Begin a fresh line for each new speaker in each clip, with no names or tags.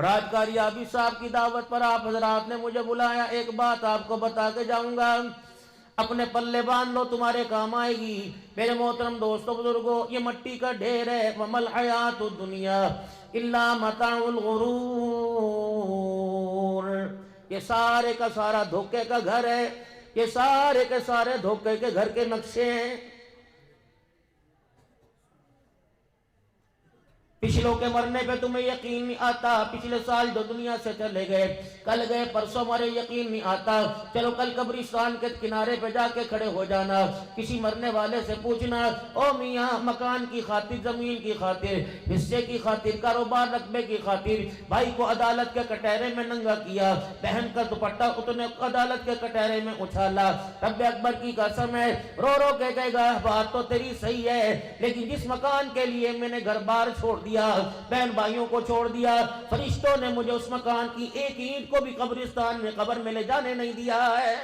راج کاریابی صاحب کی دعوت پر آپ حضرات نے مجھے بلایا، ایک بات آپ کو بتا کے جاؤں گا، اپنے پلے باندھ لو، تمہارے کام آئے گی۔ میرے محترم دوستو بزرگو، یہ مٹی کا ڈھیر ہے، وَمَا الْحَيَاةُ الدُّنْيَا إِلَّا مَتَاعُ الْغُرُورِ، یہ سارے کا سارا دھوکے کا گھر ہے، یہ سارے کے سارے دھوکے کے گھر کے نقشے ہیں۔ پچھلوں کے مرنے پہ تمہیں یقین نہیں آتا، پچھلے سال جو دنیا سے چلے گئے، کل گئے پرسوں مرے، یقین نہیں آتا، چلو کل قبرستان کے کنارے پہ جا کے کھڑے ہو جانا، کسی مرنے والے سے پوچھنا، او میاں مکان کی خاطر، زمین کی خاطر، حصے کی خاطر، کاروبار رقبے کی خاطر بھائی کو عدالت کے کٹہرے میں ننگا کیا، بہن کا دوپٹہ اتنے عدالت کے کٹہرے میں اچھالا، رب اکبر کی قسم ہے، رو رو کے کہے گا بات تو تیری صحیح ہے، لیکن جس مکان کے لیے میں نے گھر بار چھوڑ دیا، بہن بھائیوں کو چھوڑ دیا، فرشتوں نے مجھے اس مکان کی ایک اینٹ کو بھی قبرستان میں قبر میں لے جانے نہیں دیا ہے۔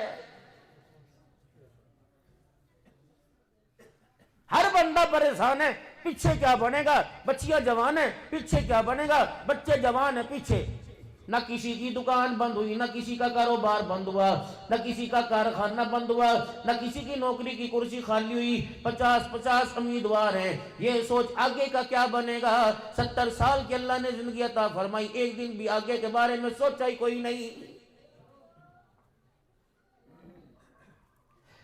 ہر بندہ پریشان ہے، پیچھے کیا بنے گا، بچیاں جوان ہیں، پیچھے کیا بنے گا، بچے جوان ہیں، پیچھے نہ کسی کی دکان بند ہوئی، نہ کسی کا کاروبار بند ہوا، نہ کسی کا کارخانہ بند ہوا، نہ کسی کی نوکری کی کرسی خالی ہوئی، 50 امیدوار ہیں، یہ سوچ آگے کا کیا بنے گا۔ 70 سال کی اللہ نے زندگی عطا فرمائی، ایک دن بھی آگے کے بارے میں سوچا ہی کوئی نہیں۔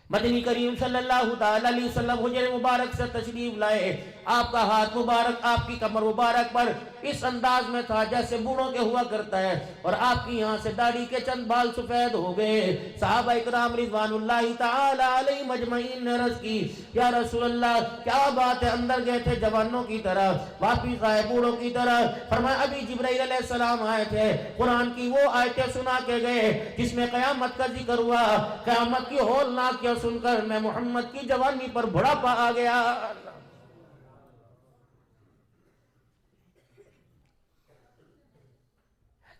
مدنی کریم صلی اللہ تعالی علیہ وسلم حجر مبارک سے تشریف لائے، آپ کا ہاتھ مبارک آپ کی کمر مبارک پر اس انداز میں تھا جیسے بوڑھوں کے ہوا کرتا ہے، اور آپ کی یہاں سے داڑھی کے چند بال سفید ہو گئے۔ صحابہ اکرام رضوان اللہ تعالی علیہ مجمعین نے عرض کی، یا رسول اللہ کیا بات ہے، اندر گئے تھے جوانوں کی طرح، واپس آئے بوڑھوں کی طرح؟ فرمایا ابھی جبرائیل علیہ السلام آئے تھے، قرآن کی وہ آیتیں سنا کے گئے جس میں قیامت کا ذکر ہوا، قیامت کی ہولناک سن کر میں محمد کی جوانی پر بڑھاپا آ گیا۔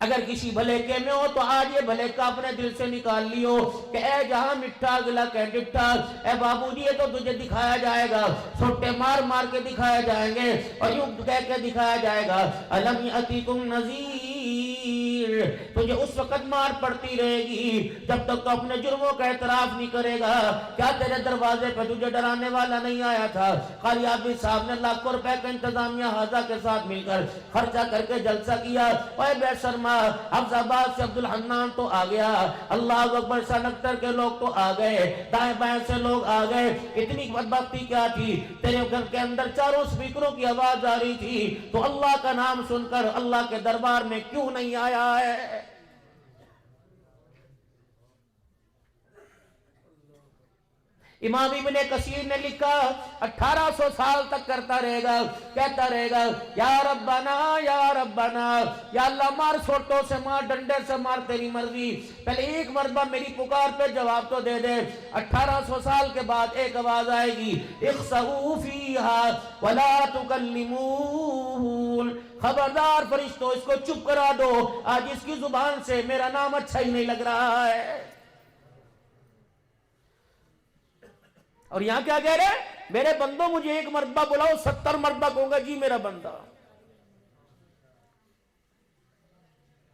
اگر کسی بھلے کے میں ہو تو آج یہ بھلے کا اپنے دل سے نکال لیو کہ اے جہاں مٹھا گلا کہ ڈٹھا، اے بابو جی یہ تو تجھے دکھایا جائے گا، چھوٹے مار مار کے دکھایا جائیں گے، اور یوں کہہ کے دکھایا جائے گا الم یاتیکم نذیر، تجھے اس وقت مار پڑتی رہے گی جب تک تو اپنے جرموں کا اعتراف نہیں کرے گا۔ کیا تیرے دروازے پہ تجھے ڈرانے والا نہیں آیا تھا؟ قاری عابد صاحب نے لاکھوں روپے کا انتظامیہ حاضہ کے ساتھ مل کر خرچہ کر کے جلسہ کیا، اے بے شرما حفظ آباد سے عبدالحنان تو آ گیا، اللہ اکبر سنکتر کے لوگ تو آ گئے، دائیں بائیں سے لوگ آ گئے، اتنی بدبختی کیا تھی، تیرے گھر کے اندر چاروں سپیکروں کی آواز آ رہی تھی، تو اللہ کا نام سن کر اللہ کے دربار میں کیوں نہیں آیا ہے؟ امام ابن کثیر نے لکھا 1800 سال تک کرتا رہے گا، کہتا رہے گا یا ربنا یا ربنا، یا اللہ مار چھوٹوں سے مار، ڈنڈے سے مار، تیری مرضی، پہلے ایک مرتبہ میری پکار پہ جواب تو دے دے۔ 1800 سال کے بعد ایک آواز آئے گی اخسئوا فیہا ولا تکلمون، خبردار فرشتوں اس کو چپ کرا دو، آج اس کی زبان سے میرا نام اچھا ہی نہیں لگ رہا ہے۔ اور یہاں کیا کہہ رہے ہیں؟ میرے بندوں مجھے ایک مرتبہ بلاؤ، 70 مرتبہ کہوں گا جی میرا بندہ۔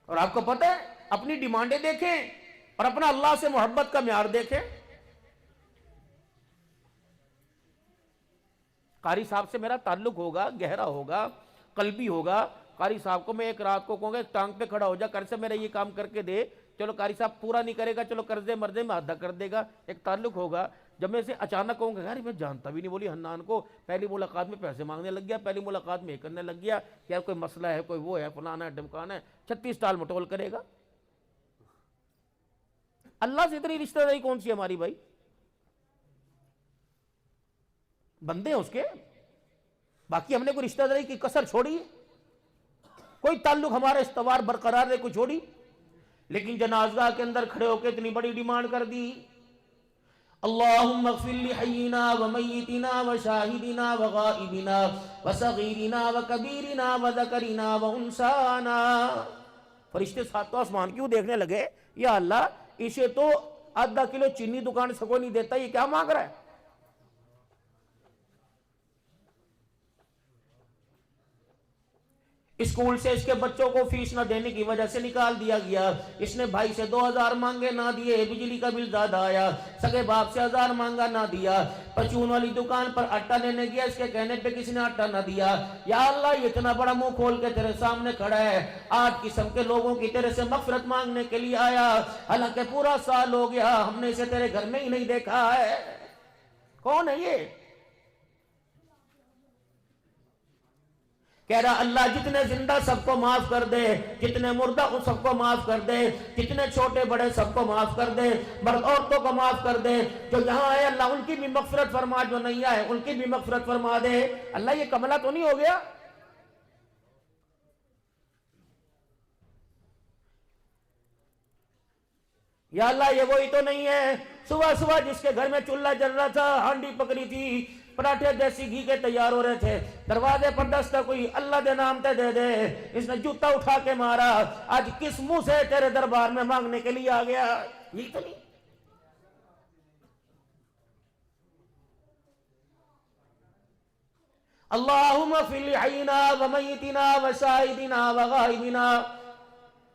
اور آپ کو پتہ ہے اپنی ڈیمانڈیں دیکھیں اور اپنا اللہ سے محبت کا معیار دیکھیں۔ قاری صاحب سے میرا تعلق ہوگا، گہرا ہوگا، قلبی ہوگا، قاری صاحب کو میں ایک رات کو کہوں گا ایک ٹانگ پہ کھڑا ہو جا، کر سے میرا یہ کام کر کے دے، چلو قاری صاحب پورا نہیں کرے گا، چلو قرضے مرضے میں آدھا کر دے گا، ایک تعلق ہوگا۔ جب میں اسے اچانک کہوں گا یار میں جانتا بھی نہیں بولی حنان کو، پہلی ملاقات میں پیسے مانگنے لگ گیا، پہلی ملاقات میں یہ کرنے لگ گیا، یار کوئی مسئلہ ہے، کوئی وہ ہے، فلانا ہے، ڈمکانا ہے، 36 ٹال مٹول کرے گا۔ اللہ سے اتنی رشتہ داری کون سی ہے ہماری بھائی؟ بندے ہیں اس کے، باقی ہم نے کوئی رشتہ داری کی کسر چھوڑی، کوئی تعلق ہمارا استوار برقرار ہے کوئی چھوڑی؟ لیکن جنازگاہ کے اندر کھڑے ہو کے اتنی بڑی ڈیمانڈ کر دی، اللہم اغفر لحینا ومیتنا وشاہدنا وغائبنا وصغیرنا وکبیرنا وذکرنا وانسانا۔ فرشتے ساتوں آسمان کیوں دیکھنے لگے، یا اللہ اسے تو آدھا کلو چینی دکان سے کوئی نہیں دیتا، یہ کیا مانگ رہا ہے؟ اسکول سے اس کے بچوں کو فیس نہ دینے کی وجہ سے نکال دیا گیا. اس نے بھائی سے 2000 مانگے نہ دیے, بجلی کا بل زیادہ آیا. سگے باپ سے 1000 مانگا نہ دیا. پرچون والی دکان پر آٹا لینے گیا, اس کے کہنے پہ کسی نے آٹا نہ دیا. یا اللہ یہ اتنا بڑا منہ کھول کے تیرے سامنے کھڑا ہے, 8 قسم کے لوگوں کی تیرے سے مغفرت مانگنے کے لیے آیا, حالانکہ پورا سال ہو گیا ہم نے اسے تیرے گھر میں ہی نہیں دیکھا ہے. کون ہے یہ؟ کہہ رہا اللہ جتنے زندہ سب کو معاف کر دے, جتنے مردہ کو سب کو معاف کر دے, جتنے چھوٹے بڑے سب کو معاف کر دے, مرد عورتوں کو معاف کر دے. جو یہاں آئے اللہ ان کی بھی مغفرت فرما, جو نہیں آئے ان کی بھی مغفرت فرما دے. اللہ یہ کملہ تو نہیں ہو گیا؟ یا اللہ یہ وہی تو نہیں ہے صبح صبح جس کے گھر میں چولہا جل رہا تھا, ہانڈی پکڑی تھی, پراٹھے دیسی گھی کے تیار ہو رہے تھے, دروازے پر دستک کوئی اللہ دے نام تے دے دے, اس نے جوتا اٹھا کے مارا, آج کس منہ سے تیرے دربار میں مانگنے کے لیے آ گیا؟ یہی تو نہیں. اللہم فی لحینا ومیتنا وشاہدنا وغائبنا.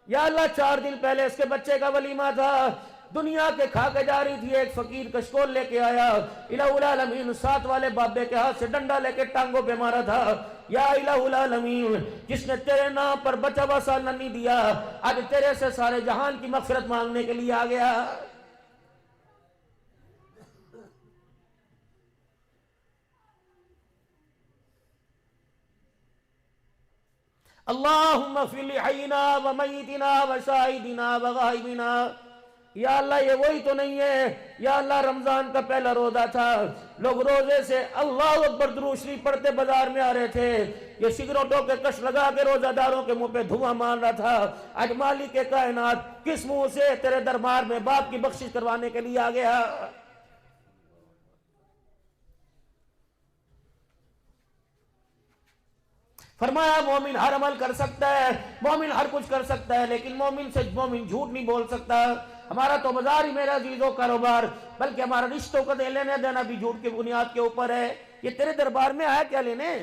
یا اللہ 4 دن پہلے اس کے بچے کا ولیمہ تھا, دنیا کے کھا کے جا رہی تھی, ایک فقیر کشکول لے کے آیا, الہ العالمین 7 والے بابے کے ہاتھ سے ڈنڈا لے کے ٹانگوں پہ مارا تھا. یا الہ العالمین جس نے تیرے نام پر بچہ بسا نہیں دیا, آج تیرے سے سارے جہان کی مغفرت مانگنے کے لیے آ گیا. اللہم فی لحینا ومیتنا وشاہدنا وغائبنا. یا اللہ یہ وہی تو نہیں ہے؟ یا اللہ رمضان کا پہلا روزہ تھا, لوگ روزے سے اللہ اکبر درود شریف پڑھتے بازار میں آ رہے تھے, یہ سگریٹوں کے کش لگا کے روزہ داروں کے منہ پہ دھواں مار رہا تھا. آج مالک کائنات کس منہ سے تیرے دربار میں باپ کی بخشش کروانے کے لیے آ گیا؟ فرمایا مومن ہر عمل کر سکتا ہے, مومن ہر کچھ کر سکتا ہے, لیکن مومن سے مومن جھوٹ نہیں بول سکتا. ہمارا تو بازار ہی میرا عزیزوں کاروبار, بلکہ ہمارا رشتوں کا لینے دینا بھی جھوٹ کی بنیاد کے اوپر ہے. یہ تیرے دربار میں آیا کیا لینے؟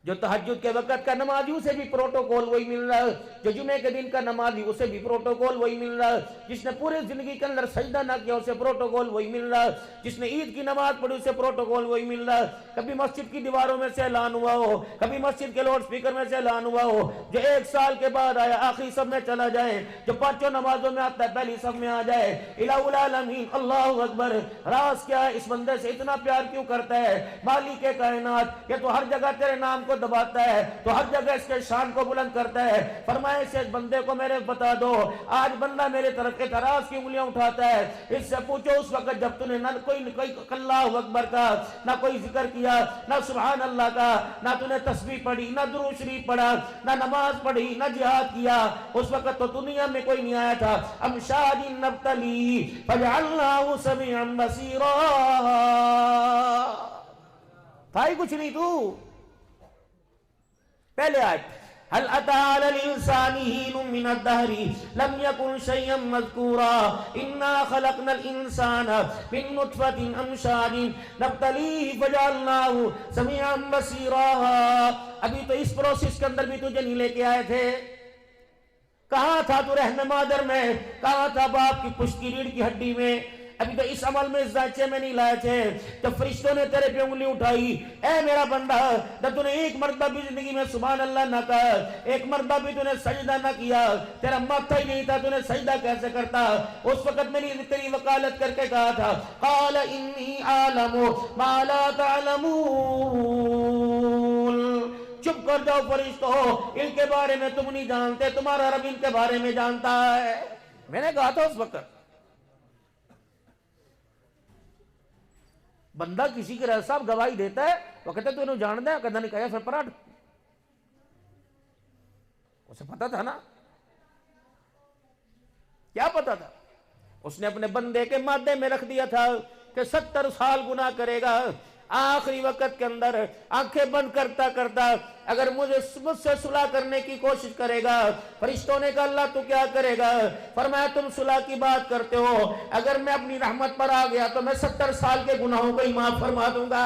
جو تہجد کے وقت کا نمازی اسے بھی پروٹوکول وہی مل رہا ہے, جو جمعے کے دن کا نمازی اسے بھی پروٹوکول وہی مل رہا ہے, جس نے پورے زندگی کے اندر سجدہ نہ کیا اسے پروٹوکول وہی مل رہا ہے, جس نے عید کی نماز پڑھی اسے پروٹوکول وہی مل رہا ہے. کبھی مسجد کی دیواروں میں سے اعلان ہوا ہو, کبھی مسجد کے لاؤڈ سپیکر میں سے اعلان ہوا ہو, جو 1 سال کے بعد آیا آخری سب میں چلا جائے, جو 5 نمازوں میں آتا ہے پہلی سب میں آ جائے. الہ العالمین اللہ اکبر. راز کیا ہے اس بندے سے اتنا پیار کیوں کرتا ہے مالک کائنات؟ کہ تو ہر جگہ تیرے نام کو دباتا ہے, تو ہر جگہ اس کے شان کو بلند کرتا ہے. فرمائے سے بندے کو میرے بتا دو, آج بندہ میرے طرف اعتراض کی انگلیاں اٹھاتا ہے, اس سے پوچھو اس وقت جب تو نے نہ کوئی اللہ اکبر کا, نہ کوئی ذکر کیا, نہ سبحان اللہ کا, نہ تو نے تسبیح پڑھی, نہ درود شریف پڑھا, نہ نماز پڑھی, نہ جہاد کیا, اس وقت تو دنیا میں کوئی نہیں آیا تھا. امشاد نبتلی فجعلناہ سمیعا بصیرا. تھا ہی کچھ نہیں تو. پہلے آیت هل أتى على الإنسان حين من الدهر لم يكن شيئا مذكورا إنا خلقنا الإنسان من نطفة أمشاج نبتليه فجعلناه سميعا بصيرا. ابھی تو اس پروسیس کے اندر بھی تجھے نہیں لے کے آئے تھے. کہاں تھا تو رحم مادر میں؟ کہاں تھا باپ کی پشت کی ریڑھ کی ہڈی میں؟ ابھی تو اس عمل میں اس ذائچے میں نہیں لائے تھے. جب فرشتوں نے تیرے پہ انگلی اٹھائی, اے میرا بندہ, جب تو نے ایک مرتبہ بھی زندگی میں سبحان اللہ نہ کہا, ایک مرتبہ بھی تو نے سجدہ نہ کیا, تیرا ماتھا ہی نہیں تھا, تو نے سجدہ کیسے کرتا؟ اس وقت میری تیری وکالت کر کے کہا تھا قال انی اعلم ما لا تعلمون. چپ کر جاؤ فرشتو, ان کے بارے میں تم نہیں جانتے, تمہارا رب ان کے بارے میں جانتا ہے. میں نے کہا تھا اس وقت. بندہ کسی کے رہ صاحب گواہی دیتا ہے, وہ کہتا ہے تو انہوں جانتا ہے, کہتا نہیں کہا پھر پراٹھ. اسے پتا تھا نا, کیا پتا تھا؟ اس نے اپنے بندے کے مادے میں رکھ دیا تھا کہ 70 سال گناہ کرے گا, آخری وقت کے اندر آنکھیں بند کرتا کرتا اگر مجھ سے صلح کرنے کی کوشش کرے گا. فرشتوں نے کہا اللہ تو کیا کرے گا؟ فرمایا تم صلح کی بات کرتے ہو, اگر میں اپنی رحمت پر آ گیا تو میں 70 سال کے گناہوں کو ہی معاف فرما دوں گا.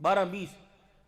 12:20।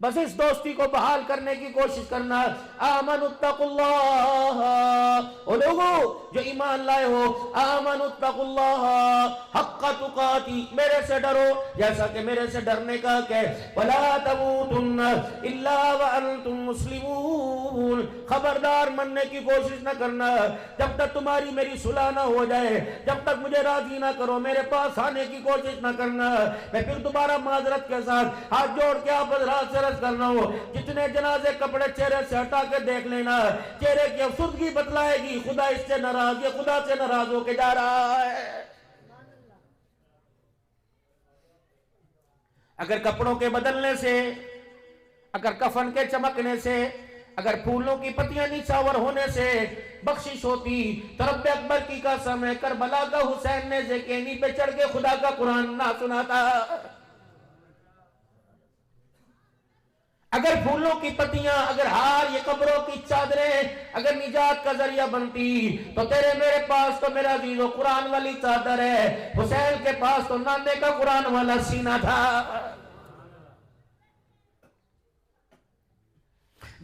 بس اس دوستی کو بحال کرنے کی کوشش کرنا. آمنوا اتقوا اللہ، او لوگوں جو ایمان لائے ہو، آمنوا اتقوا اللہ حق تقاتی، میرے سے ڈرو جیسا کہ میرے سے ڈرنے کا کہ ولا تموتن الا وانتم مسلمون، خبردار مننے کی کوشش نہ کرنا جب تک تمہاری میری صلح نہ ہو جائے، جب تک مجھے راضی نہ کرو، میرے پاس آنے کی کوشش نہ کرنا. میں پھر دوبارہ معذرت کے ساتھ ہاتھ جوڑ کے آپ حضرات سے عرض کرنا ہو، جتنے جنازے کپڑے چہرے سے ہٹا کے دیکھ لینا، چہرے کی افسردگی بتلائے گی خدا اس سے ناراض، یہ خدا سے ناراض ہو کے جا رہا ہے. اگر کپڑوں کے بدلنے سے، اگر کفن کے چمکنے سے، اگر پھولوں کی پتیاں نیچاور ہونے سے بخشش ہوتی تو رب اکبر کی قسم ہے کربلا کا حسین نے زکینی پہ چڑھ کے خدا کا قرآن نہ سناتا. اگر پھولوں کی پتیاں، اگر ہار، یہ قبروں کی چادریں اگر نجات کا ذریعہ بنتی تو تیرے میرے پاس تو میرا عزیز و قرآن والی چادر ہے، حسین کے پاس تو نانے کا قرآن والا سینہ تھا.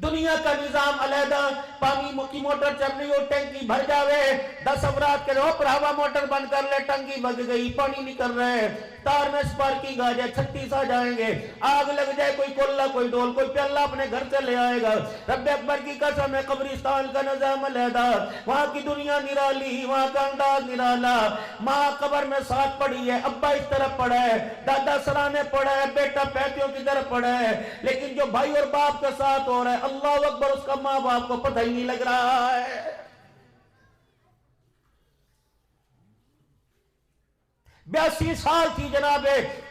دنیا کا نظام علیحدہ، پانی کی موٹر چل رہی ہو، ٹنکی بھر جاوے، 10 افراد کے اوپر ہوا موٹر بند کر لے، ٹنکی بگ گئی، پانی نکل رہے، تار میں سپارکنگ آ جائے، 36 آ جائیں گے، آگ لگ جائے، کوئی کولہ، کوئی ڈول، کوئی پیالہ اپنے گھر سے لے آئے گا. رب اکبر کی قسم ہے قبرستان کا نظام علیحدہ، وہاں کی دنیا نرالی، وہاں کا انداز نرالا. ماں قبر میں ساتھ پڑی ہے، ابا اس طرف پڑا ہے، دادا سرانے پڑا ہے، بیٹا پیتیوں کی طرف پڑا ہے، لیکن جو بھائی اور باپ کے ساتھ ہو رہا ہے اللہ اکبر اس کا ماں باپ کو پتہ ہی نہیں لگ رہا ہے. 82 سال تھی جناب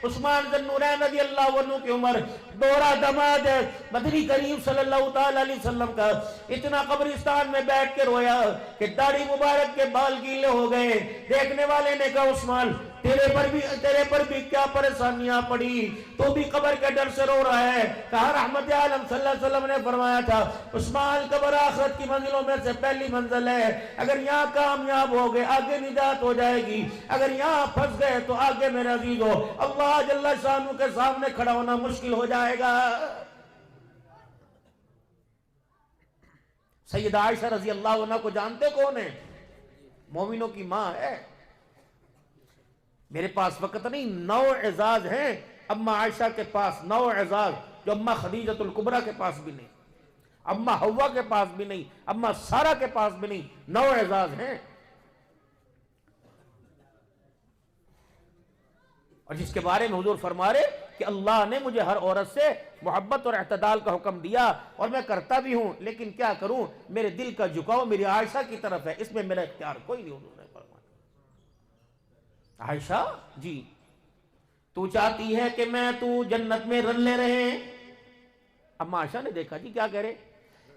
عثمان ذی النورین رضی اللہ عنہ کی عمر، دوہرا دماد مدنی کریم صلی اللہ تعالی علیہ وسلم کا. اتنا قبرستان میں بیٹھ کے رویا کہ داڑھی مبارک کے بال گیلے ہو گئے. دیکھنے والے نے کہا عثمان تیرے پر بھی کیا پریشانیاں پڑی، تو بھی قبر کے ڈر سے رو رہا ہے. کہا رحمت عالم صلی اللہ علیہ وسلم نے فرمایا تھا عثمان قبر آخرت کی منزلوں میں سے پہلی منزل ہے، اگر یہاں کامیاب ہو گئے آگے نجات ہو جائے گی، اگر یہاں پھنس گئے تو آگے میرے عزیز ہو اللہ جل شانہ کے سامنے کھڑا ہونا مشکل ہو جائے گا. سیدہ عائشہ رضی اللہ عنہ کو جانتے کون ہیں؟ مومنوں کی ماں ہے. میرے پاس وقت نہیں، 9 اعزاز ہیں اما عائشہ کے پاس، 9 اعزاز جو اما خدیجۃ الکبریٰ کے پاس بھی نہیں، اما حوا کے پاس بھی نہیں، اما سارہ کے پاس بھی نہیں، 9 اعزاز ہیں. اور جس کے بارے میں حضور فرما رہے کہ اللہ نے مجھے ہر عورت سے محبت اور اعتدال کا حکم دیا اور میں کرتا بھی ہوں، لیکن کیا کروں، میرے دل کا جھکاؤ میری عائشہ کی طرف ہے، اس میں میرا اختیار کوئی نہیں. حضور نے فرمایا عائشہ جی تو چاہتی ہے کہ میں تو جنت میں رلے رہے. اما عائشہ نے دیکھا جی کیا کہہ رہے،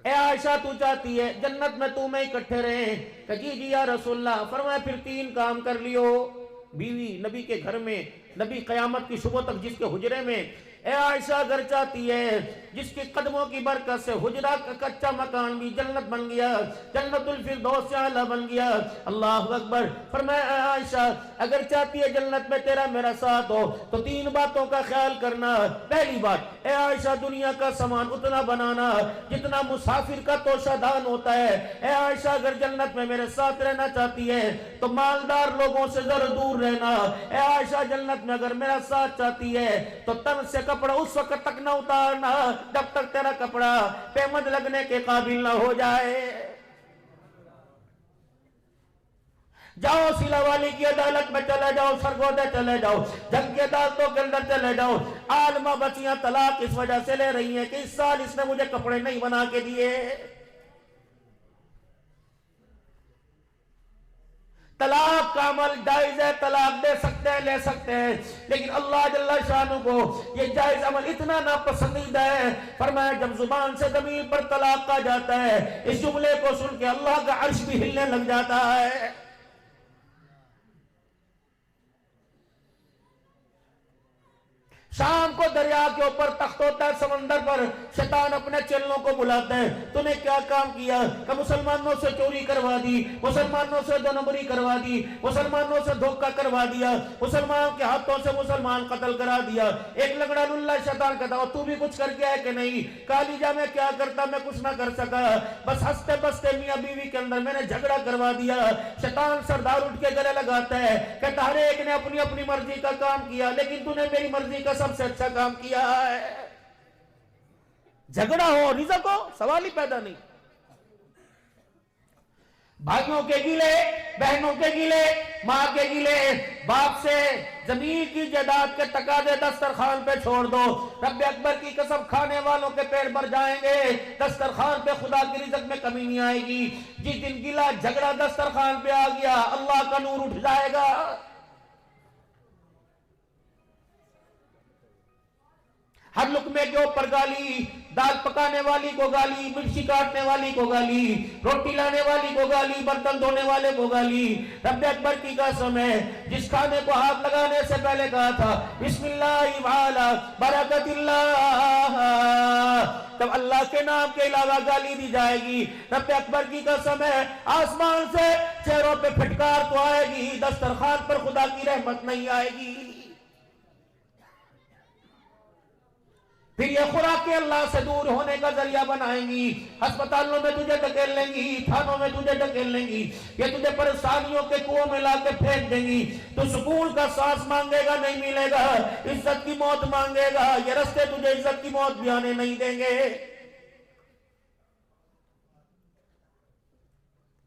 اے عائشہ تو چاہتی ہے جنت میں تو میں اکٹھے رہے. کہ جی جی یا رسول اللہ. فرمایا پھر 3 کام کر لیو. بیوی نبی کے گھر میں، نبی قیامت کی صبح تک جس کے حجرے میں، اے عائشہ اگر چاہتی ہے جس کے قدموں کی برکت سے حجرہ کا کچا مکان بھی جنت بن گیا، جنت الفردوس سے اعلیٰ بن گیا. اللہ اکبر. فرمایا اے عائشہ اگر چاہتی ہے جنت میں تیرا میرا ساتھ ہو تو 3 باتوں کا خیال کرنا. پہلی بات، اے عائشہ دنیا کا سامان اتنا بنانا جتنا مسافر کا توشہ دان ہوتا ہے. اے عائشہ اگر جنت میں میرے ساتھ رہنا چاہتی ہے تو مالدار لوگوں سے ذرا دور رہنا. اے عائشہ جنت میں اگر میرا ساتھ چاہتی ہے تو تن سے کپڑا اس وقت تک نہ اتارنا جب تک تیرا کپڑا پیمند لگنے کے قابل نہ ہو جائے. جاؤ سلا والی کی عدالت میں چلے جاؤ، سرگودے چلے جاؤ، جنگ کے عدالتوں کے اندر چلے جاؤ. عالمہ بچیاں طلاق اس وجہ سے لے رہی ہیں کہ اس سال اس نے مجھے کپڑے نہیں بنا کے دیے. طلاق کا عمل جائز ہے، طلاق دے سکتے ہیں، لے سکتے ہیں، لیکن اللہ جل شانہ کو یہ جائز عمل اتنا ناپسندیدہ ہے. فرمایا جب زبان سے زمین پر طلاق کہا جاتا ہے اس جملے کو سن کے اللہ کا عرش بھی ہلنے لگ جاتا ہے. شام کو دریا کے اوپر تخت ہوتا ہے سمندر پر، شیطان اپنے چیلوں کو بلاتا ہے، تو نے کیا کام کیا کہ مسلمانوں سے چوری کروا دی، مسلمانوں سے دو نمبری کروا دی، مسلمانوں سے دھوکہ کروا دیا، مسلمانوں کے ہاتھوں سے مسلمان قتل کرا دیا۔ ایک لگڑا للہ شیطان کہتا تو بھی کچھ کر کے آئے کہ نہیں؟ کالی جا میں کیا کرتا، میں کچھ نہ کر سکا، بس ہنستے بستے میاں بیوی کے اندر میں نے جھگڑا کروا دیا۔ شیطان سردار اٹھ کے گلے لگاتا ہے کہ ہر ایک نے اپنی اپنی مرضی کا کام کیا، لیکن تو نے میری مرضی کا سب سے اچھا کام کیا ہے۔ جھگڑا ہو، رزق ہو، سوال ہی پیدا نہیں۔ بھائیوں کے گلے، بہنوں کے گلے، ماں کے گلے، باپ سے زمین کی جائیداد کے تقاضے دسترخوان پہ چھوڑ دو، رب اکبر کی قسم کھانے والوں کے پیٹ بھر جائیں گے، دسترخوان پہ خدا کی رزق میں کمی نہیں آئے گی۔ جس دن گلا جھگڑا دسترخوان پہ آ گیا، اللہ کا نور اٹھ جائے گا۔ ہر لقمے کے اوپر گالی، دال پکانے والی کو گالی، مرچی کاٹنے والی کو گالی، روٹی لانے والی کو گالی، برتن دھونے والے کو گالی۔ رب اکبر کی قسم ہے، جس کھانے کو ہاتھ لگانے سے پہلے کہا تھا بسم اللہ وعلا برکت اللہ، تب اللہ کے نام کے علاوہ گالی دی جائے گی۔ رب اکبر کی قسم ہے، آسمان سے چہروں پہ پھٹکار تو آئے گی، دسترخوان پر خدا کی رحمت نہیں آئے گی۔ پھر یہ خوراکیں اللہ سے دور ہونے کا ذریعہ بنائیں گی، ہسپتالوں میں تجھے دھکیل لیں گی، تھانوں میں تجھے دھکیل لیں گی، یہ تجھے پریشانیوں کے کنویں میں لا کے پھینک دیں گی، تو سکون کا سانس مانگے گا نہیں ملے گا، عزت کی موت مانگے گا، یہ رستے تجھے عزت کی موت بھی آنے نہیں دیں گے۔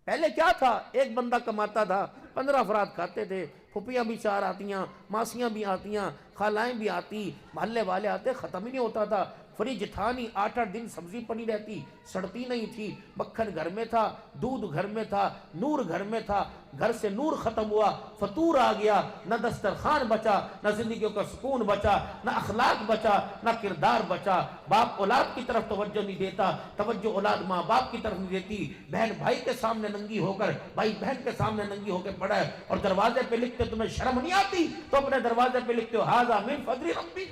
پہلے کیا تھا؟ ایک بندہ کماتا تھا، 15 افراد کھاتے تھے، پھپھیاں بھی 4 آتیاں، ماسیاں بھی آتیاں، خالائیں بھی آتی، محلے والے آتے، ختم ہی نہیں ہوتا تھا۔ فریج تھا نہیں، 8 دن سبزی پڑی رہتی، سڑتی نہیں تھی، مکھن گھر میں تھا، دودھ گھر میں تھا، نور گھر میں تھا۔ گھر سے نور ختم ہوا، فطور آ گیا، نہ دسترخوان بچا، نہ زندگیوں کا سکون بچا، نہ اخلاق بچا، نہ کردار بچا۔ باپ اولاد کی طرف توجہ نہیں دیتا، توجہ اولاد ماں باپ کی طرف نہیں دیتی۔ بہن بھائی کے سامنے ننگی ہو کر، بھائی بہن کے سامنے ننگی ہو کے پڑا ہے، اور دروازے پہ لکھتے تمہیں شرم نہیں آتی تو اپنے دروازے پہ لکھتے ہو ھذا من فضل ربی۔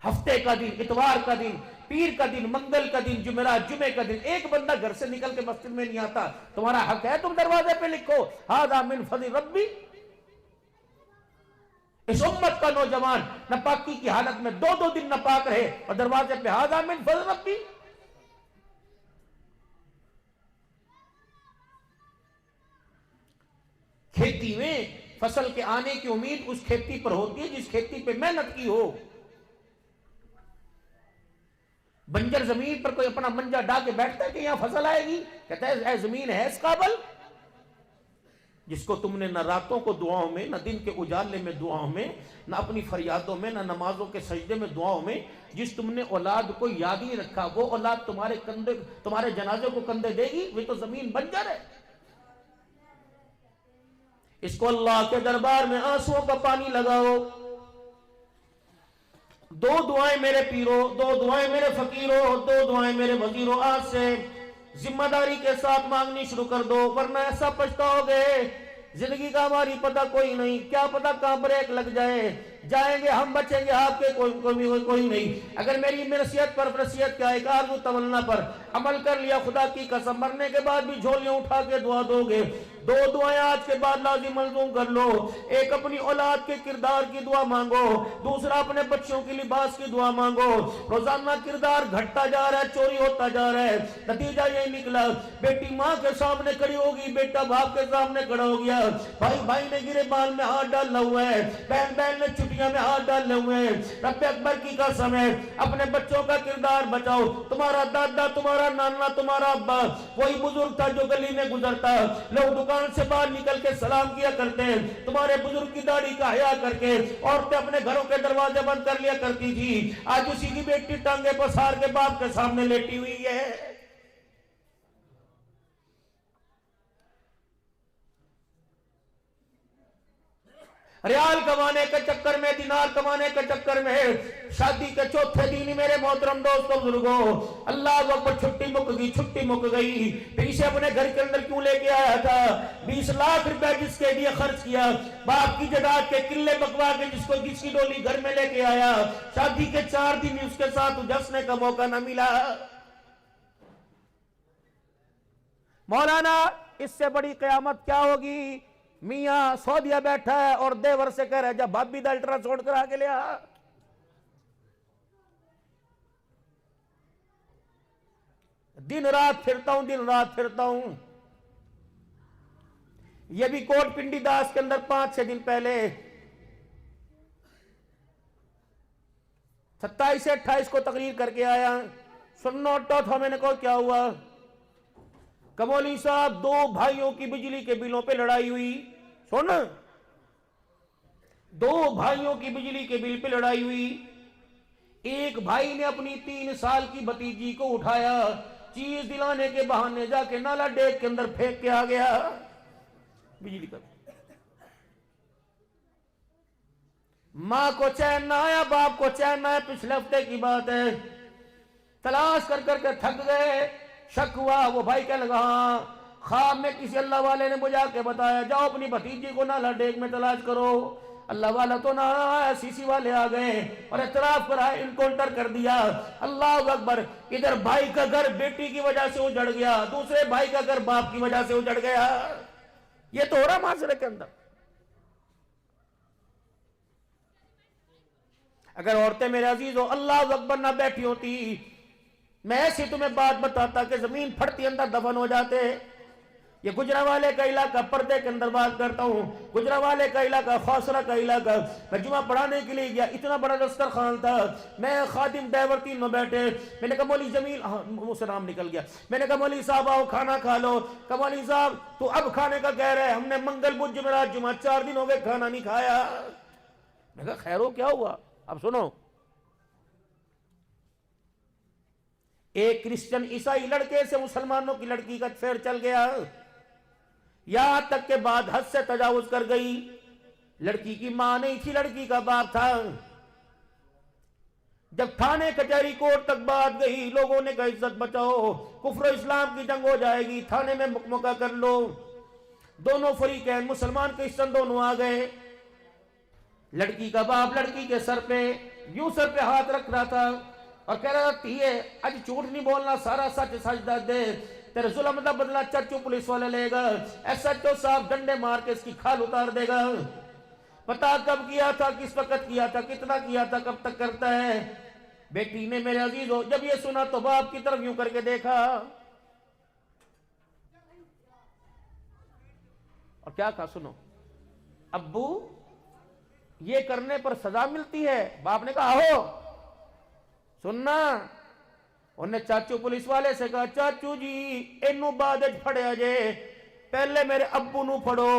ہفتے کا دن، اتوار کا دن، پیر کا دن، منگل کا دن، جمعرات، جمعے کا دن، ایک بندہ گھر سے نکل کے مسجد میں نہیں آتا، تمہارا حق ہے تم دروازے پہ لکھو ھذا من فضل ربی۔ اس امت کا نوجوان ناپاکی کی حالت میں 2 دن ناپاک رہے اور دروازے پہ ھذا من فضل ربی۔ کھیتی میں فصل کے آنے کی امید اس کھیتی پر ہوتی ہے جس کھیتی پہ محنت کی ہو۔ بنجر زمین پر کوئی اپنا منجا ڈا کے بیٹھتا ہے کہ یہاں فصل آئے گی؟ کہتا ہے اے زمین ہے اس قابل؟ جس کو تم نے نہ راتوں کو دعاؤں میں، نہ دن کے اجالے میں دعاؤں میں، نہ اپنی فریادوں میں، نہ نمازوں کے سجدے میں دعاؤں میں، جس تم نے اولاد کو یاد ہی رکھا، وہ اولاد تمہارے جنازے کو کندھے دے گی؟ وہ تو زمین بنجر ہے۔ اس کو اللہ کے دربار میں آنسوؤں کا پانی لگاؤ۔ 2 دعائیں میرے پیرو، 2 دعائیں میرے فقیروں، 2 دعائیں میرے وزیروں، آج سے ذمہ داری کے ساتھ مانگنی شروع کر دو، ورنہ ایسا پچھتاؤ گے۔ زندگی کا ہماری پتہ کوئی نہیں، کیا پتہ کہاں بریک لگ جائے، جائیں گے ہم، بچیں گے آپ کے کوئی نہیں۔ اگر میری نصیحت پر، نصیحت کیا ایک آرزو تمنا پر عمل کر لیا، خدا کی قسم مرنے کے بعد بھی جھولیاں اٹھا کے دعا دو گے۔ 2 دعائیں آج کے بعد لازم ملزوم کر لو، ایک اپنی اولاد کے کردار کی دعا مانگو، دوسرا اپنے بچوں کی لباس کی دعا مانگو۔ روزانہ کردار گھٹتا جا رہا ہے، چوری ہوتا جا رہا ہے، نتیجہ یہی نکلا، بیٹی ماں کے سامنے کھڑی ہوگی، بیٹا باپ کے سامنے کھڑا ہو گیا، بھائی نے گرے بال میں ہاتھ ڈالا ہوا ہے، بہن نے چھٹیاں میں ہاتھ ڈالے ہوئے ہیں۔ رب اکبر کی قسم ہے، اپنے بچوں کا کردار بچاؤ۔ تمہارا دادا، تمہارا نانا، تمہارا ابا وہی بزرگ تھا جو گلی میں گزرتا، لوگ دکان سے باہر نکل کے سلام کیا کرتے ہیں، تمہارے بزرگ کی داڑھی کا حیا کر کے عورتیں اپنے گھروں کے دروازے بند کر لیا کرتی تھی، آج اسی کی بیٹی ٹانگے پسار کے باپ کے سامنے لیٹی ہوئی ہے۔ ریال کمانے کے چکر میں، دینار کمانے کے چکر میں شادی کے چوتھے دن ہی میرے محترم دوستوں بزرگوں اللہ اکبر چھٹی مک گئی. پھر اسے اپنے گھر کے اندر کیوں لے کے آیا تھا؟ 20 لاکھ روپے جس کے لیے خرچ کیا، باپ کی جائیداد کے قلے بکوا کے جس کی ڈولی گھر میں لے کے آیا، شادی کے 4 دن اس کے ساتھ جشن کا موقع نہ ملا. مولانا اس سے بڑی قیامت کیا ہوگی؟ میاں سعودیہ بیٹھا ہے اور دیور سے کہہ رہا ہے جب بھابی دا الٹرا ساؤنڈ کرا کے لیا. دن رات پھرتا ہوں. یہ بھی کوٹ پنڈی داس کے اندر 5-6 دن پہلے 27 سے 28 کو تقریر کر کے آیا. سنو تھا، میں نے کہا کیا ہوا؟ کمولی صاحب 2 بھائیوں کی بجلی کے بلوں پہ لڑائی ہوئی. سن، 2 بھائیوں کی بجلی کے بل پہ لڑائی ہوئی. ایک بھائی نے اپنی 3 سال کی بھتیجی کو اٹھایا، چیز دلانے کے بہانے جا کے نالا ڈیک کے اندر پھینک کے آ گیا. بجلی کا ماں کو چین نہ آیا، باپ کو چین نہ آیا. پچھلے ہفتے کی بات ہے، تلاش کر کے تھک گئے. شک ہوا، وہ بھائی کہنے لگا ہاں خواب میں کسی اللہ والے نے بجا کے بتایا جاؤ اپنی بھتیجی کو نالا ڈیک میں تلاش کرو. اللہ والا تو نہ آیا، سی والے آ گئے اور اعتراف کرا، انکاؤنٹر کر دیا. اللہ اکبر. ادھر بھائی کا گھر بیٹی کی وجہ سے اجڑ گیا، دوسرے بھائی کا گھر باپ کی وجہ سے اجڑ گیا. یہ تو ہو رہا معاشرے کے اندر. اگر عورتیں میرے عزیزو اللہ اکبر نہ بیٹھی ہوتی، میں ایسی تمہیں بات بتاتا کہ زمین پھٹتی اندر دفن ہو جاتے. یہ گجرانوالے کا علاقہ، پردے کے اندر بات کرتا ہوں، گجرانوالے کا علاقہ، خاصرہ کا علاقہ. میں جمعہ پڑھانے کے لیے گیا، اتنا بڑا دسترخوان تھا، میں خادم ڈرائیور 3 بیٹھے. میں نے کہا مولوی جمیل، منہ سے نام نکل گیا. میں نے کہا مولوی صاحب آؤ کھانا کھا لو. کہ مولوی صاحب تو اب کھانے کا کہہ رہے ہیں، ہم نے منگل بدھ جمعرات جمعہ 4 دن ہو گئے کھانا نہیں کھایا. میں کہا خیر ہو کیا ہوا؟ اب سنو، ایک کرسچن عیسائی لڑکے سے مسلمانوں کی لڑکی کا افیئر چل گیا، یہاں تک کہ بعد حد سے تجاوز کر گئی. لڑکی کی ماں نہیں تھی، لڑکی کا باپ تھا. جب تھانے کچہری کورٹ تک بات گئی، لوگوں نے کہا عزت بچاؤ، کفر و اسلام کی جنگ ہو جائے گی، تھانے میں مکمکہ کر لو. دونوں فریقین مسلمان کرسچن دونوں آ گئے. لڑکی کا باپ لڑکی کے سر پہ یوں سر پہ ہاتھ رکھ رہا تھا اور کہہ رہا تھا اج جھوٹ نہیں بولنا، سارا سچ سچ دے، تیرے ظلم دا بدلہ چچو پولیس والے لے گا. ایسا چو صاحب ڈنڈے مار کے اس کی کھال اتار دے گا. پتا کب کیا تھا، کس وقت کیا تھا، کتنا کیا تھا، کب تک کرتا ہے. بیٹی نے میرے عزیزو جب یہ سنا تو باپ کی طرف یوں کر کے دیکھا اور کیا کہا؟ سنو ابو یہ کرنے پر سزا ملتی ہے. باپ نے کہا آہو سننا. انہیں چاچو پولیس والے سے کہا چاچو جی اینو بعد پھڑیا جے، پہلے میرے ابو نو پھڑو،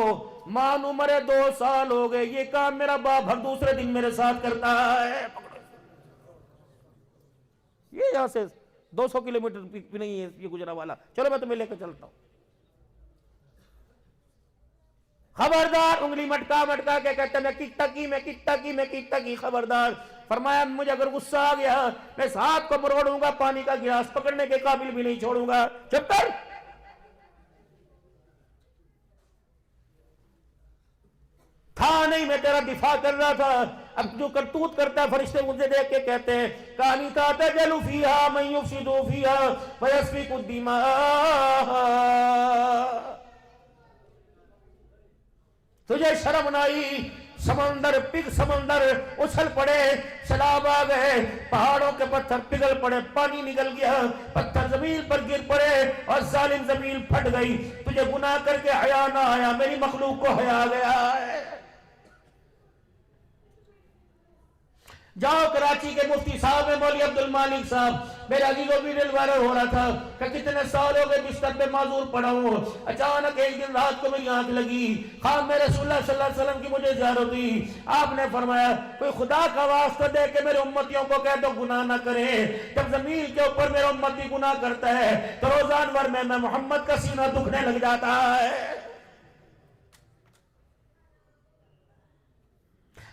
ماں نو مرے 2 سال ہو گئے، یہ کام میرا باپ ہر دوسرے دن میرے ساتھ کرتا ہے. یہ یہاں سے 200 کلومیٹر بھی نہیں ہے یہ گجرانوالہ. چلو میں تمہیں لے کے چلتا ہوں. خبردار، انگلی مٹکا کے کہتے میں کیتا کی خبردار. فرمایا مجھے اگر غصہ آ گیا میں اس ہاتھ کو مروڑوں گا، پانی کا گلاس پکڑنے کے قابل بھی نہیں چھوڑوں گا. چپ کر. تھا نہیں، میں تیرا دفاع کر رہا تھا. اب جو کرتوت کرتا ہے فرشتے مجھے دیکھ کے کہتے ہیں کانی تا تجلو فیہا من یفسدو فیہا ویسفک الدماء. تجھے شرم نائی؟ سمندر اچھل پڑے، سیلاب آ گئے، پہاڑوں کے پتھر پگھل پڑے، پانی نکل گیا، پتھر زمین پر گر پڑے اور ظالم زمین پھٹ گئی. تجھے گناہ کر کے حیا نہ آیا، میری مخلوق کو حیا گیا ہے. جاؤ کراچی کے مفتی صاحب مولوی عبد المالک صاحب، میرے عزیزوں ویڈیو وائرل ہو رہا تھا کہ کتنے سال ہو گئے بستر پہ معذور پڑا ہوں. اچانک ایک دن رات کو میری آنکھ لگی، خام میں رسول اللہ صلی اللہ علیہ وسلم کی مجھے زیارت ہوئی. آپ نے فرمایا کوئی خدا کا واسطہ دے کے میرے امتیوں کو کہہ دو گناہ نہ کریں. جب زمین کے اوپر میرا امتی گناہ کرتا ہے تو روزان بھر میں محمد کا سینہ دکھنے لگ جاتا ہے.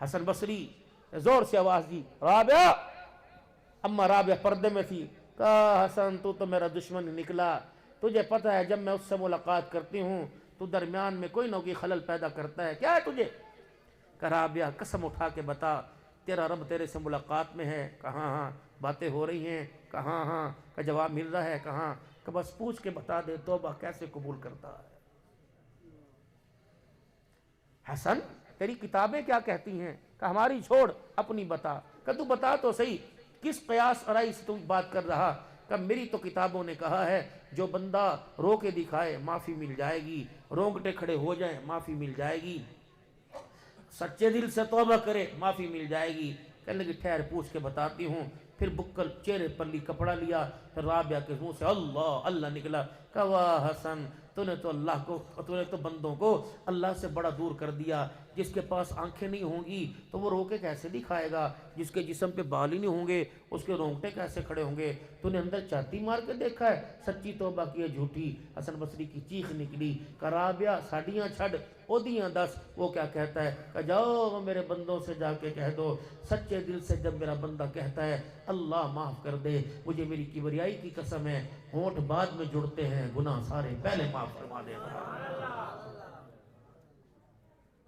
حسن بصری زور سے آواز دی، رابعہ۔ اما رابعہ پردے میں تھی، کہا حسن تو میرا دشمن نکلا، تجھے پتہ ہے جب میں اس سے ملاقات کرتی ہوں تو درمیان میں کوئی نہ کوئی خلل پیدا کرتا ہے، کیا ہے تجھے؟ کہا رابعہ قسم اٹھا کے بتا تیرا رب تیرے سے ملاقات میں ہے؟ کہاں ہاں باتیں ہو رہی ہیں، کہاں ہاں کا جواب مل رہا ہے، کہاں کہ بس پوچھ کے بتا دے توبہ کیسے قبول کرتا ہے۔ حسن تیری کتابیں کیا کہتی ہیں؟ کہ ہماری چھوڑ اپنی بتا، کہ تو بتا تو صحیح کس قیاس ارائی سے تم بات کر رہا؟ کہ میری تو کتابوں نے کہا ہے جو بندہ رو کے دکھائے معافی مل جائے گی، رونگٹے کھڑے ہو جائیں معافی مل جائے گی، سچے دل سے توبہ کرے معافی مل جائے گی۔ کہنے لگی ٹھہر پوچھ کے بتاتی ہوں۔ پھر بکل چہرے پر لی کپڑا لیا، پھر رابعہ کے منہ سے اللہ اللہ نکلا۔ کہا واہ حسن تو نے تو بندوں کو اللہ سے بڑا دور کر دیا۔ جس کے پاس آنکھیں نہیں ہوں گی تو وہ رو کے کیسے دکھائے گا؟ جس کے جسم پہ بال ہی نہیں ہوں گے اس کے رونگٹے کیسے کھڑے ہوں گے؟ تو نے اندر چاٹی مار کے دیکھا ہے؟ سچی توبہ کی ہے جھوٹی؟ حسن بصری کی چیخ نکلی کہ رابعہ ساڑیاں چھڑ اودیاں دس۔ وہ کیا کہتا ہے کہ جاؤ میرے بندوں سے جا کے کہہ دو، سچے دل سے جب میرا بندہ کہتا ہے اللہ معاف کر دے، مجھے میری کبریائی کی قسم ہے ہونٹ بعد میں جڑتے ہیں، گناہ سارے پہلے معاف فرما دے گا۔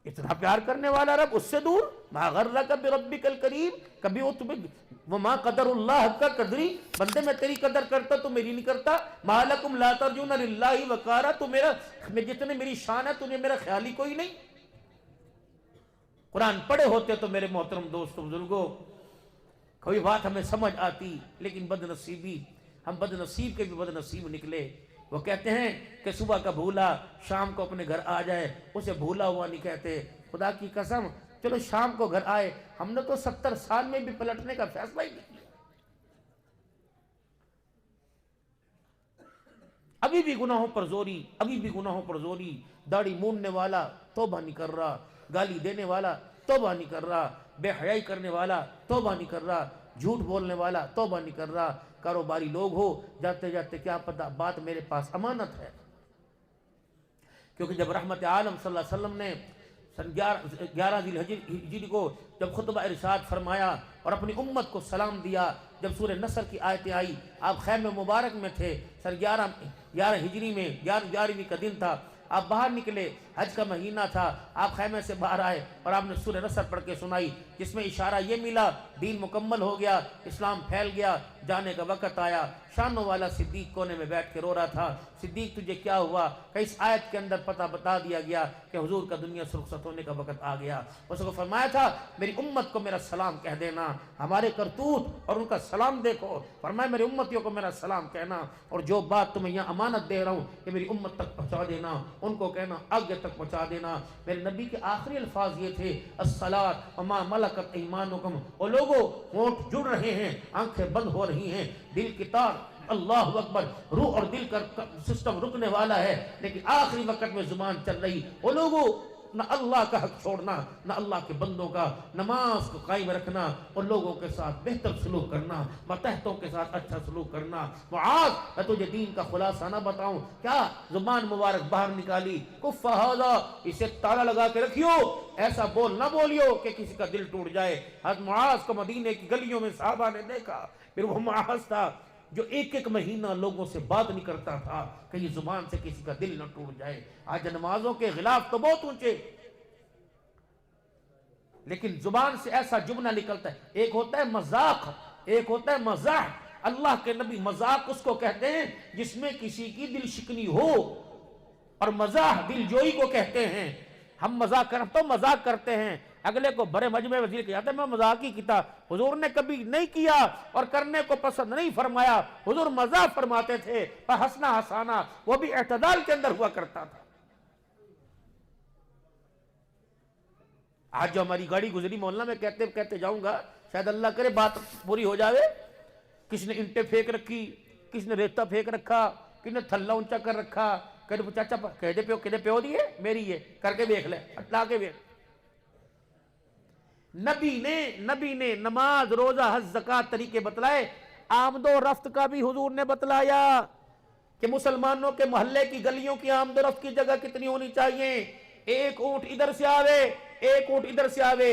اتنا پیار کرنے والا رب اس سے دور؟ ما غرک بربک الکریم، کبھی وہ تمہیں وما قدر اللہ حق قدری، بندے میں تیری قدر کرتا تو میری نہیں کرتا۔ ما لکم لا ترجون للہ وقارا، تو میرا جتنے میری شان ہے تجھے میرا خیال ہی کوئی نہیں۔ قرآن پڑھے ہوتے تو میرے محترم دوستوں بزرگوں کوئی بات ہمیں سمجھ آتی، لیکن بدنصیبی ہم بدنصیب کے بھی بدنصیب نکلے۔ وہ کہتے ہیں کہ صبح کا بھولا شام کو اپنے گھر آ جائے اسے بھولا ہوا نہیں کہتے۔ خدا کی قسم چلو شام کو گھر آئے، ہم نے تو 70 سال میں بھی پلٹنے کا فیصلہ ہی نہیں کیا۔ ابھی بھی گناہوں پر زوری، ابھی بھی گناہوں پر زوری۔ داڑھی موننے والا توبہ نہیں کر رہا، گالی دینے والا توبہ نہیں کر رہا، بے حیائی کرنے والا توبہ نہیں کر رہا، جھوٹ بولنے والا توبہ نہیں کر رہا۔ کاروباری لوگ ہو جاتے جاتے کیا پتہ بات میرے پاس امانت ہے، کیونکہ جب رحمت عالم صلی اللہ علیہ وسلم نے سن 11 ذی الحجہ کو جب خطبہ ارشاد فرمایا اور اپنی امت کو سلام دیا، جب سورہ نصر کی آیتیں آئی، آپ خیمہ مبارک میں تھے، سن 11 ہجری میں 11ویں کا دن تھا، آپ باہر نکلے، حج کا مہینہ تھا، آپ خیمے سے باہر آئے اور آپ نے سورہ نصر پڑھ کے سنائی، جس میں اشارہ یہ ملا دین مکمل ہو گیا، اسلام پھیل گیا، جانے کا وقت آیا۔ شانوں والا صدیق کونے میں بیٹھ کے رو رہا تھا، صدیق تجھے کیا ہوا؟ کہ اس آیت کے اندر پتہ بتا دیا گیا کہ حضور کا دنیا سے رخصت ہونے کا وقت آ گیا۔ اس کو فرمایا تھا میری امت کو میرا سلام کہہ دینا، ہمارے کرتوت اور ان کا سلام دیکھو، فرمایا میری امتیوں کو میرا سلام کہنا، اور جو بات تمہیں یہاں امانت دے رہا ہوں کہ میری امت تک پہنچا دینا، ان کو کہنا آگے تک پہنچا دینا۔ میرے نبی کے آخری الفاظ یہ تھے الصلاۃ وما ملکت ایمانکم۔ وہ لوگوں ہونٹ جڑ رہے ہیں، آنکھیں بند ہو رہی ہیں، دل کی تار اللہ اکبر، روح اور دل کا سسٹم رکنے والا ہے، لیکن آخری وقت میں زبان چل رہی۔ وہ لوگوں نہ اللہ کا حق چھوڑنا، نہ اللہ کے بندوں کا، نماز کو قائم رکھنا اور لوگوں کے ساتھ بہتر سلوک کرنا، ماتحتوں کے ساتھ اچھا سلوک کرنا۔ معاذ میں تجھے دین کا خلاصہ نہ بتاؤں کیا؟ زبان مبارک باہر نکالی، کف ھذا، اسے تالا لگا کے رکھیو، ایسا بول نہ بولیو کہ کسی کا دل ٹوٹ جائے۔ حضرت معاذ کو مدینے کی گلیوں میں صحابہ نے دیکھا، پھر وہ معاذ تھا جو ایک مہینہ لوگوں سے بات نہیں کرتا تھا کہ یہ زبان سے کسی کا دل نہ ٹوٹ جائے۔ آج نمازوں کے غلاف تو بہت اونچے، لیکن زبان سے ایسا جملہ نکلتا ہے، ایک ہوتا ہے مذاق، ایک ہوتا ہے مزاح۔ اللہ کے نبی مذاق اس کو کہتے ہیں جس میں کسی کی دل شکنی ہو، اور مزاح دل جوئی کو کہتے ہیں۔ ہم مذاق کرتے ہیں، اگلے کو بڑے مجمع وزیر کہا جاتا ہے میں مذاق ہی کیتا، حضور نے کبھی نہیں کیا اور کرنے کو پسند نہیں فرمایا، حضور مذاق فرماتے تھے، پر ہنسنا ہسانا وہ بھی اعتدال کے اندر ہوا کرتا تھا۔ آج جو ہماری گاڑی گزری محلہ میں کہتے جاؤں گا، شاید اللہ کرے بات پوری ہو جاوے، کس نے انٹیں پھینک رکھی، کس نے ریتہ پھینک رکھا، کس نے تھلا اونچا کر رکھا، کہتے چاچا کہتے پیو دیئے میری ہے، کر کے بیکھ لے، لا کے بیکھ۔ نبی نے نماز روزہ حج زکوٰۃ طریقے بتلائے، آمد و رفت کا بھی حضور نے بتلایا کہ مسلمانوں کے محلے کی گلیوں کی آمد و رفت کی جگہ کتنی ہونی چاہیے۔ ایک اونٹ ادھر سے آوے، ایک اونٹ ادھر سے آوے،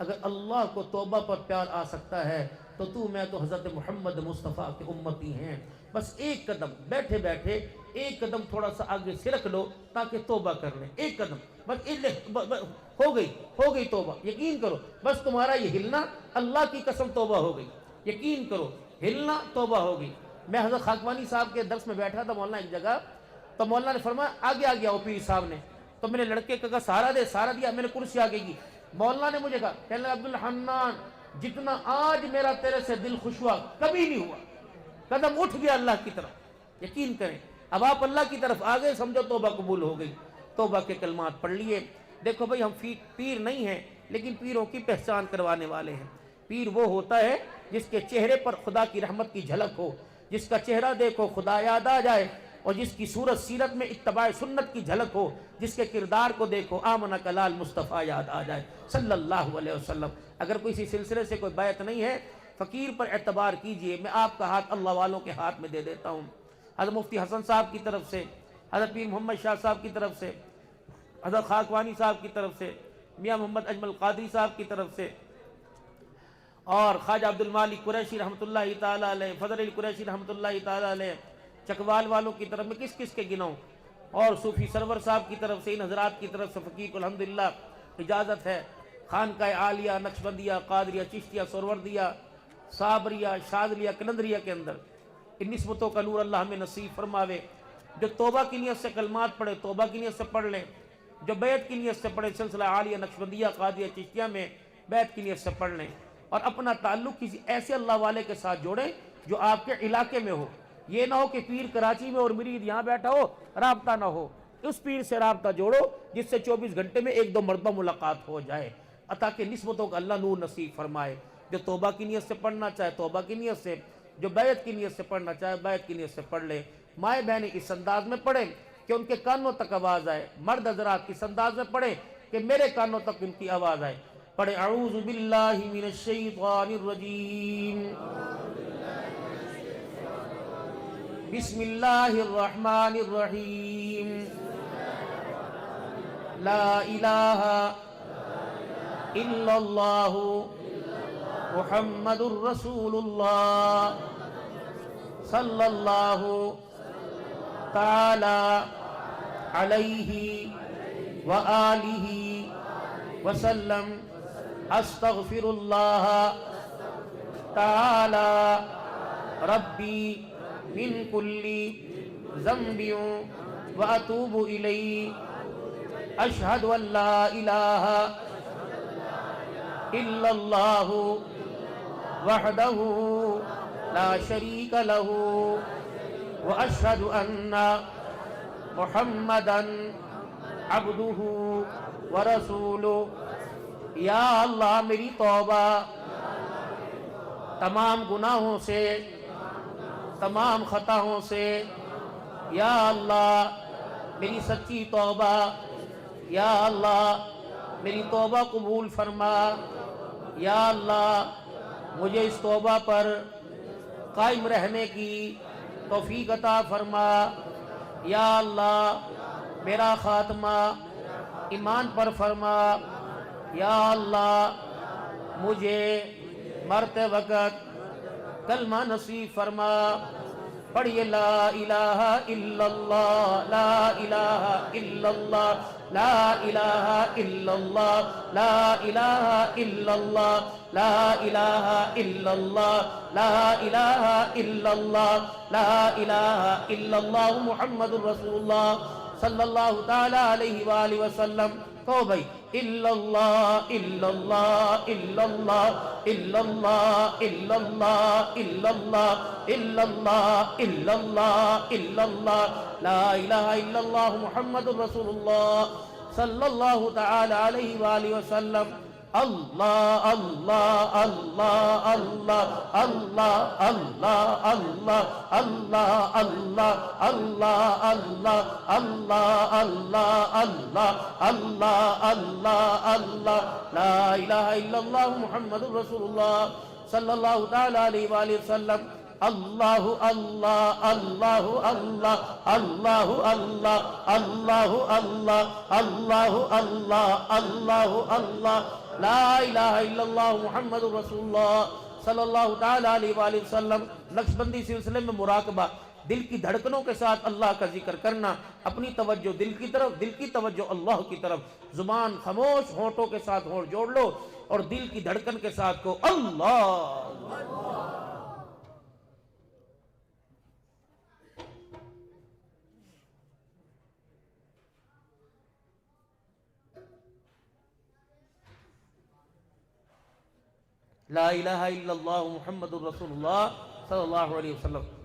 اگر اللہ کو توبہ پر پیار آ سکتا ہے تو میں تو حضرت محمد مصطفیٰ کے امتی ہیں. بس ایک قدم بیٹھے بیٹھے ایک قدم تھوڑا سا آگے سرک لو تاکہ توبہ کر لیں. ایک قدم بس ہو گئی توبہ. یقین کرو بس تمہارا یہ ہلنا اللہ کی قسم توبہ ہو گئی. یقین کرو ہلنا توبہ ہو گئی. میں حضرت خاکوانی صاحب کے درس میں بیٹھا تھا مولانا ایک جگہ, تو مولانا نے فرمایا آگے آگے آؤ پیر صاحب نے. تو میں نے لڑکے کا سہارا دیا, میں نے کرسی آگے کی. مولانا نے مجھے کہا کہنے عبدالحنان جتنا آج میرا تیرے سے دل خوش ہوا کبھی نہیں ہوا. قدم اٹھ گیا اللہ کی طرف. یقین کریں اب آپ اللہ کی طرف آ گئے, سمجھو توبہ قبول ہو گئی. توبہ کے کلمات پڑھ لیے. دیکھو بھائی ہم پیر نہیں ہیں لیکن پیروں کی پہچان کروانے والے ہیں. پیر وہ ہوتا ہے جس کے چہرے پر خدا کی رحمت کی جھلک ہو, جس کا چہرہ دیکھو خدا یاد آ جائے, اور جس کی صورت سیرت میں اتباع سنت کی جھلک ہو, جس کے کردار کو دیکھو آمنہ کلال مصطفیٰ یاد آ جائے صلی اللہ علیہ وسلم. اگر کوئی اسی سلسلے سے کوئی بیعت نہیں ہے, فقیر پر اعتبار کیجئے. میں آپ کا ہاتھ اللہ والوں کے ہاتھ میں دے دیتا ہوں. حضرت مفتی حسن صاحب کی طرف سے, حضرت پیر محمد شاہ صاحب کی طرف سے, حضرت خاکوانی صاحب کی طرف سے, میاں محمد اجمل قادری صاحب کی طرف سے, اور خواجہ عبد المالک قریشی رحمۃ اللہ تعالیٰ علیہ, فضل علی قریشی رحمۃ اللہ تعالیٰ علیہ, چکوال والوں کی طرف میں کس کے گنوں, اور صوفی سرور صاحب کی طرف سے, ان حضرات کی طرف سے فقیر کو الحمدللہ اجازت ہے خانقاہ عالیہ, نقشبندیہ, قادریہ, چشتیہ, سروردیہ, صابریہ, شاذلیہ, کلندریہ کے اندر ان نسبتوں کا نور اللہ ہمیں نصیب فرماوے. جو توبہ کی نیت سے کلمات پڑھے توبہ کی نیت سے پڑھ لیں, جو بیعت کی نیت سے پڑھے سلسلہ عالیہ, نقشبندیہ, قادریہ, چشتیہ میں بیعت کی نیت سے پڑھ لیں, اور اپنا تعلق کسی ایسے اللہ والے کے ساتھ جوڑیں جو آپ کے علاقے میں ہو. یہ نہ ہو کہ پیر کراچی میں اور مرید یہاں بیٹھا ہو, رابطہ نہ ہو. اس پیر سے رابطہ جوڑو جس سے 24 گھنٹے میں 1-2 مرتبہ ملاقات ہو جائے, تاکہ نسبتوں کا اللہ نور نصیب فرمائے. جو توبہ کی نیت سے پڑھنا چاہے توبہ کی نیت سے, جو بیعت کی نیت سے پڑھنا چاہے بیعت کی نیت سے پڑھ لے. مائیں بہنیں اس انداز میں پڑھیں کہ ان کے کانوں تک آواز آئے. مرد حضرات اس انداز میں پڑھیں کہ میرے کانوں تک ان کی آواز آئے. پڑھے اعوذ باللہ من الشیطان الرجیم, بسم اللہ الرحمن الرحیم, لا الہ الا اللہ محمد الرسول اللہ صلی اللہ تعالی علیہ وآلہ وسلم. استغفر اللہ تعالی ربی من کل ذنب واتوب الیہ. اشہد ان لا الہ الا اللہ وحدہ لا شریک لہ واشہد ان محمدا عبدہ ورسولہ. یا اللہ میری توبہ تمام گناہوں سے, تمام خطاؤں سے. یا اللہ میری سچی توبہ, یا اللہ میری توبہ قبول فرما. یا اللہ مجھے اس توبہ پر قائم رہنے کی توفیق عطا فرما. یا اللہ میرا خاتمہ ایمان پر فرما. یا اللہ مجھے مرتے وقت کلمہ نصیب فرما. پڑھیے لا الہ الا اللہ, لا الہ الا اللہ, لا الہ الا اللہ, لا الہ الا اللہ, لا الہ الا اللہ, لا الہ الا اللہ, لا الہ الا اللہ محمد الرسول اللہ صلی اللہ تعالی علیہ وآلہ وسلم. کہو بھائی الا اللہ الا اللہ الا اللہ الا اللہ الا اللہ الا اللہ الا اللہ الا اللہ الا اللہ, لا الہ الا اللہ محمد الرسول اللہ صلی اللہ تعالی علیہ وآلہ وسلم. اللہ اللہ اللہ اللہ اللہ اللہ اللہ اللہ اللہ اللہ اللہ اللہ اللہ اللہ اللہ اللہ اللہ, لا الہ الا اللہ محمد الرسول اللہ صلی اللہ تعالی علیہ وآلہ وسلم. اللہ اللہ اللہ اللہ اللہ اللہ اللہ اللہ اللہ اللہ اللہ اللہ لا الہ الا اللہ محمد رسول اللہ صلی اللہ تعالیٰ علیہ وآلہ وسلم۔ نقشبندی سلسلے میں مراقبہ، دل کی دھڑکنوں کے ساتھ اللہ کا ذکر کرنا، اپنی توجہ دل کی طرف، دل کی توجہ اللہ کی طرف، زبان خاموش، ہونٹوں کے ساتھ ہونٹ جوڑ لو اور دل کی دھڑکن کے ساتھ کو اللہ۔ لا الہ الا اللہ محمد الرسول اللہ صلی اللہ علیہ وسلم۔